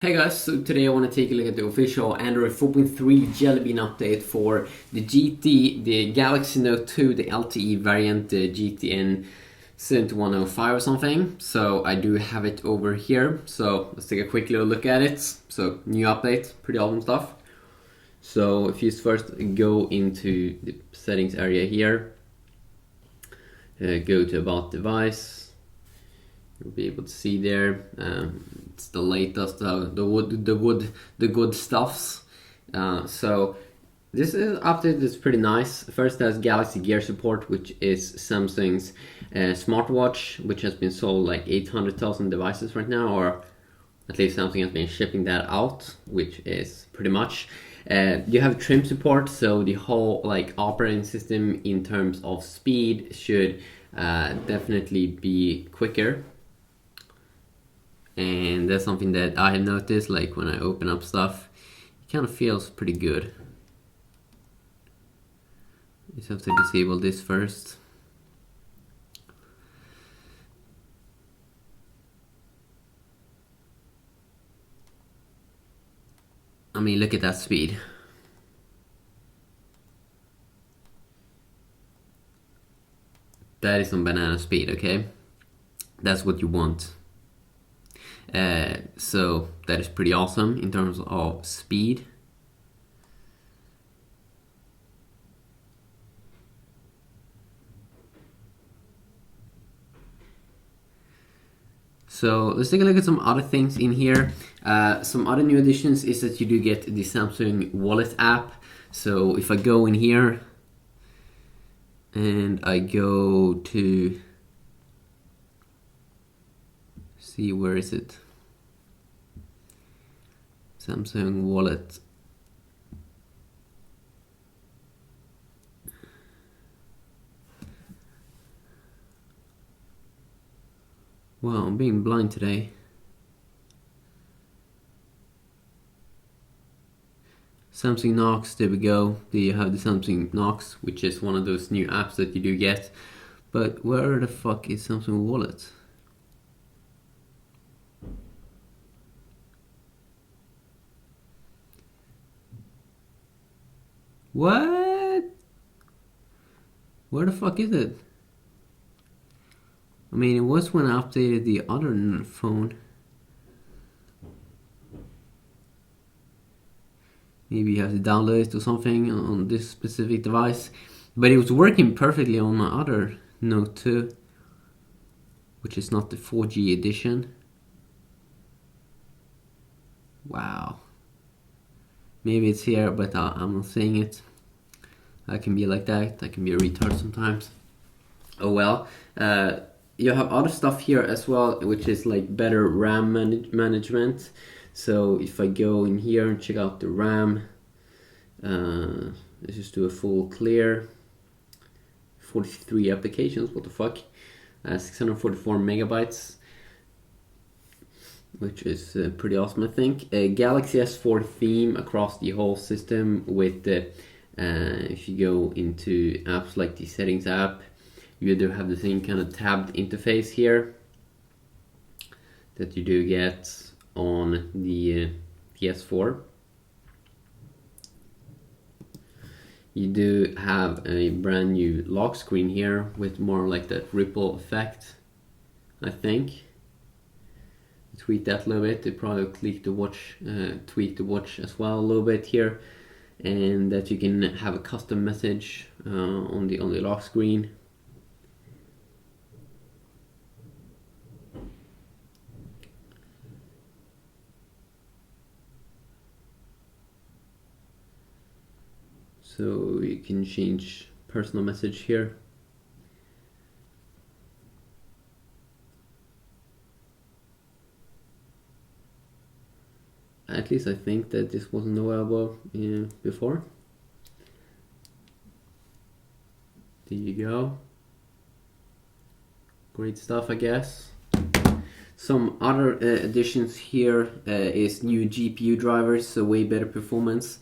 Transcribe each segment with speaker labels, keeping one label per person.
Speaker 1: Hey guys, so today I want to take a look at the official Android 4.3 Jelly Bean update for the the Galaxy Note 2, the LTE variant, the GT-N7105 or something. So I do have it over here, so let's take a quick little look at it. So new update, pretty awesome stuff. So if you first go into the settings area here, go to about device. You'll be able to see there. It's the latest, the good stuffs. So this is update is pretty nice. First, has Galaxy Gear support, which is Samsung's smartwatch, which has been sold like 800,000 devices right now, or at least Samsung has been shipping that out, which is pretty much. You have trim support, so the whole like operating system in terms of speed should definitely be quicker. And that's something that I have noticed, like when I open up stuff, it kind of feels pretty good. You just have to disable this first. I mean, look at that speed. That is some banana speed, okay? That's what you want. So that is pretty awesome in terms of speed. So let's take a look at some other things in here. Some other new additions is that you do get the Samsung Wallet app. So if I go in here and I go to see, where is it? Samsung Wallet. Wow, I'm being blind today. Samsung Knox, there we go. There you have the Samsung Knox, which is one of those new apps that you do get. But where the fuck is Samsung Wallet? What? Where the fuck is it? I mean, it was when I updated the other phone. Maybe you have to download it or something on this specific device. But it was working perfectly on my other Note 2, which is not the 4G edition. Wow. Maybe it's here, but I'm not seeing it. I can be like that. I can be a retard sometimes. Oh well. You have other stuff here as well, which is like better RAM management. So if I go in here and check out the RAM, let's just do a full clear. 43 applications, what the fuck? 644 megabytes, which is pretty awesome, I think. Galaxy S4 theme across the whole system with the, if you go into apps like the settings app, you do have the same kind of tabbed interface here that you do get on the PS4. You do have a brand new lock screen here with more like that ripple effect, I think. Tweak that a little bit. They probably tweak the watch as well a little bit here, and that you can have a custom message on the lock screen. So you can change personal message here. At least I think that this wasn't available before. There you go. Great stuff, I guess. Some other additions here is new GPU drivers, so way better performance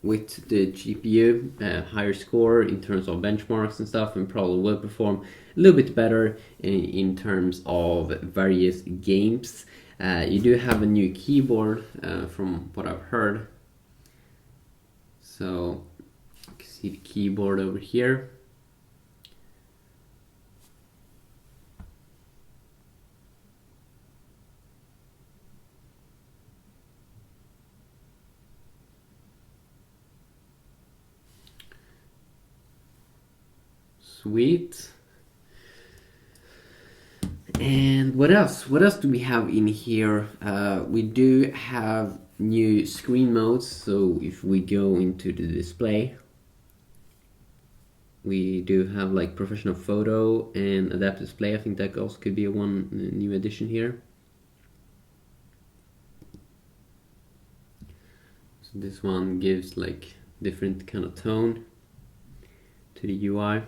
Speaker 1: with the GPU, higher score in terms of benchmarks and stuff, and probably will perform a little bit better in terms of various games. You do have a new keyboard from what I've heard. So you can see the keyboard over here. Sweet. And what else? What else do we have in here? We do have new screen modes. So if we go into the display, we do have like professional photo and adaptive display. I think that also could be a one new addition here. So this one gives like different kind of tone to the UI.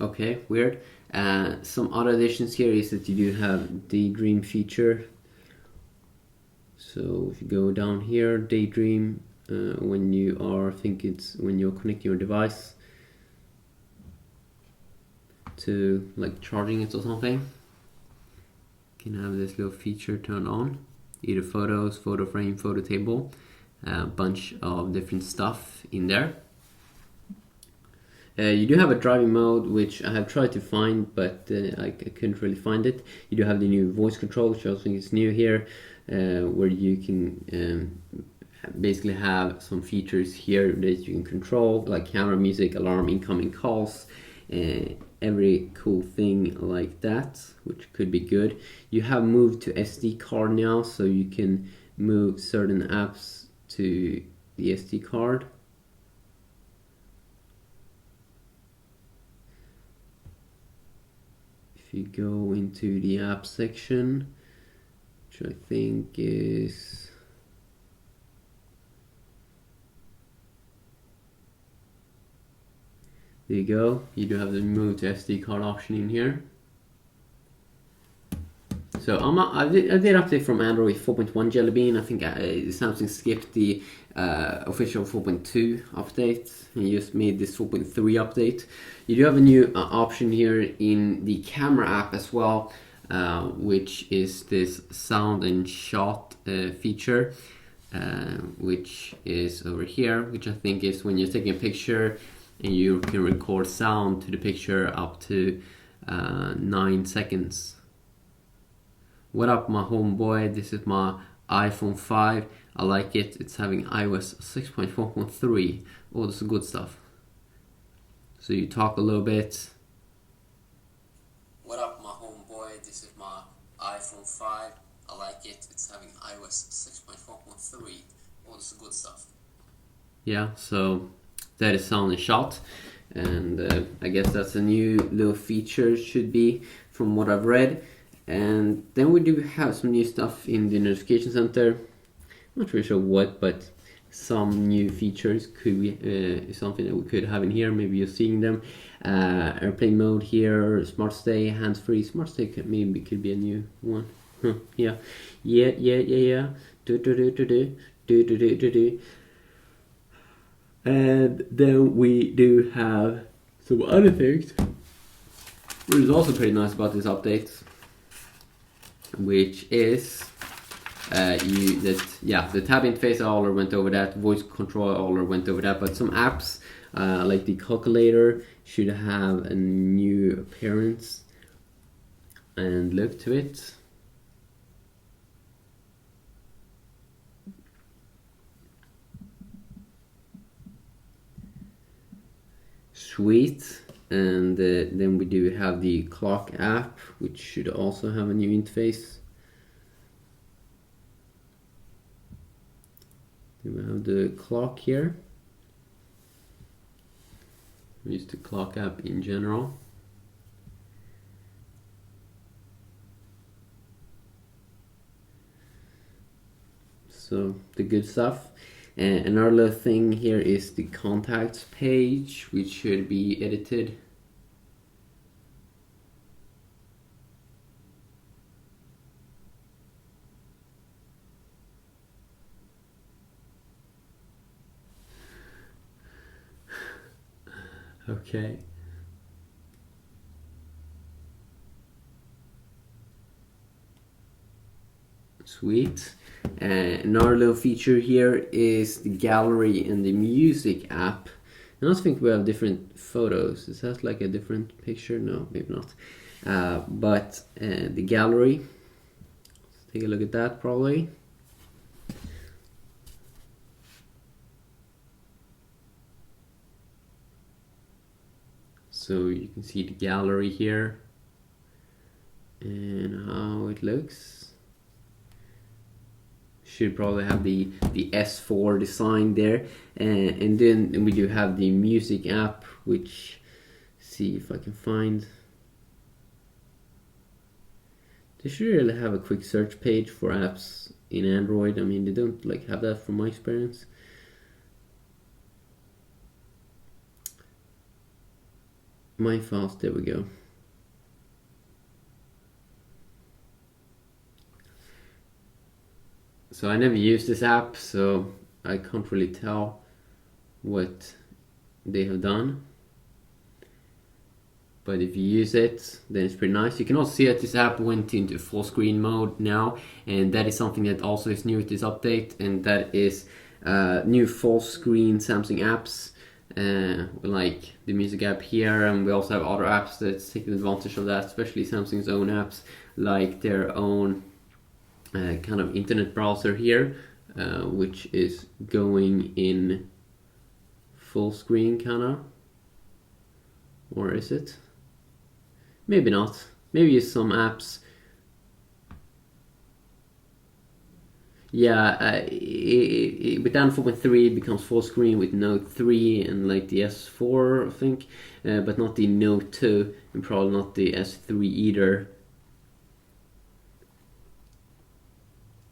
Speaker 1: Okay, weird. Some other additions here is that you do have daydream feature. So if you go down here, daydream, when you are, I think it's when you're connecting your device to like charging it or something, you can have this little feature turned on. Either photos, photo frame, photo table, a bunch of different stuff in there. You do have a driving mode, which I have tried to find, but I couldn't really find it. You do have the new voice control, which I also think is new here, where you can basically have some features here that you can control, like camera, music, alarm, incoming calls, every cool thing like that, which could be good. You have moved to SD card now, so you can move certain apps to the SD card. If you go into the app section, which I think is there you go. You do have the move to SD card option in here. So I did update from Android 4.1 Jelly Bean. I think Samsung skipped the official 4.2 update and just made this 4.3 update. You do have a new option here in the camera app as well, which is this sound and shot feature, which is over here, which I think is when you're taking a picture and you can record sound to the picture up to 9 seconds. What up, my homeboy? This is my iPhone 5. I like it. It's having iOS 6.4.3. Oh, this is good stuff. So you talk a little bit. What up, my homeboy? This is my iPhone 5. I like it. It's having iOS 6.4.3. Oh, this is good stuff. Yeah, so that is sound and shot. And I guess that's a new little feature, should be, from what I've read. And then we do have some new stuff in the notification center. I'm not really sure what, but some new features could be something that we could have in here. Maybe you're seeing them. Airplane mode here, smart stay, hands free. Smart stay could be a new one. Yeah. Do. And then we do have some other things, which is also pretty nice about this update, which is the tab interface, I already went over that. Voice control, I already went over that. But some apps like the calculator should have a new appearance and look to it. Sweet. And then we do have the clock app, which should also have a new interface. Then we have the clock here. We use the clock app in general. So the good stuff. And another thing here is the contacts page, which should be edited. Okay. Sweet. Another little feature here is the gallery in the music app. I don't think we have different photos. Is that like a different picture? No, maybe not. But the gallery, let's take a look at that probably. So you can see the gallery here and how it looks. Should probably have the S4 design there, and then we do have the music app, which, see if I can find. They should really have a quick search page for apps in Android. I mean, they don't like have that from my experience. My files, there we go. So I never used this app, so I can't really tell what they have done. But if you use it, then it's pretty nice. You can also see that this app went into full screen mode now, and that is something that also is new with this update, and that is new full screen Samsung apps, like the music app here, and we also have other apps that's taking advantage of that, especially Samsung's own apps, like their own kind of internet browser here, which is going in full screen kinda, or is it? Maybe not. Maybe some apps. Yeah, with Android 4.3 it becomes full screen with Note 3 and like the S4, I think, but not the Note 2 and probably not the S3 either.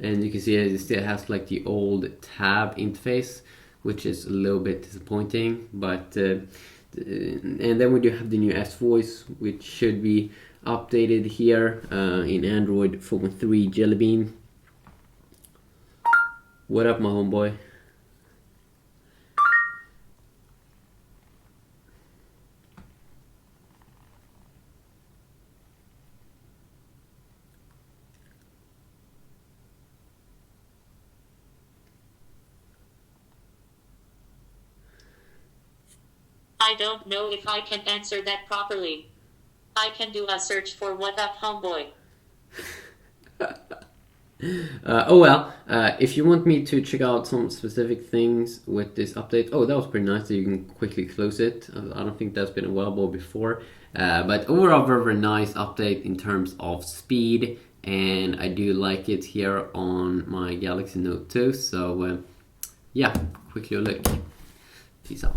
Speaker 1: And you can see it still has like the old tab interface, which is a little bit disappointing. But and then we do have the new S Voice, which should be updated here in Android 4.3 Jelly Bean. What up, my homeboy?
Speaker 2: I don't know if I can answer that properly. I can do a search for what up, homeboy.
Speaker 1: Oh well, if you want me to check out some specific things with this update, oh, that was pretty nice that you can quickly close it. I don't think that's been available before, but overall very nice update in terms of speed, and I do like it here on my Galaxy Note 2, so yeah, quickly look. Peace out.